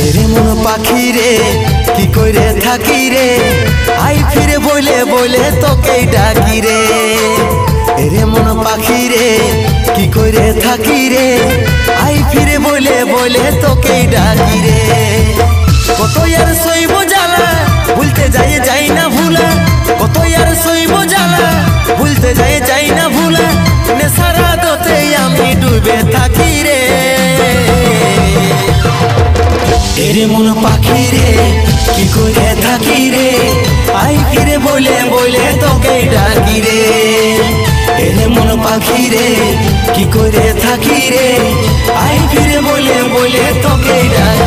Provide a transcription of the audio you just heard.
এরে মন পাখি রে কি কইরে থাকি রে আই ফিরে বইলে বইলে তোকেই ডাকি রে। এরে মন পাখি রে কি কইরে থাকি রে আই ফিরে বইলে বইলে তোকেই ডাকি রে। কত আর সইব জ্বালা ভুলতে যাই না ভুলা, কত আর সইব জ্বালা ভুলতে যাই না ভুলা, নেশারা দোতে আমি ডুবে থাকি রে। এরে মন পাখি রে কি করে থাকি রে আই ফিরে বইলে বইলে তোকেই ডাকি রে। এরে মন পাখি রে কি করে থাকি রে আই ফিরে বইলে বইলে তোকেই ডাকি।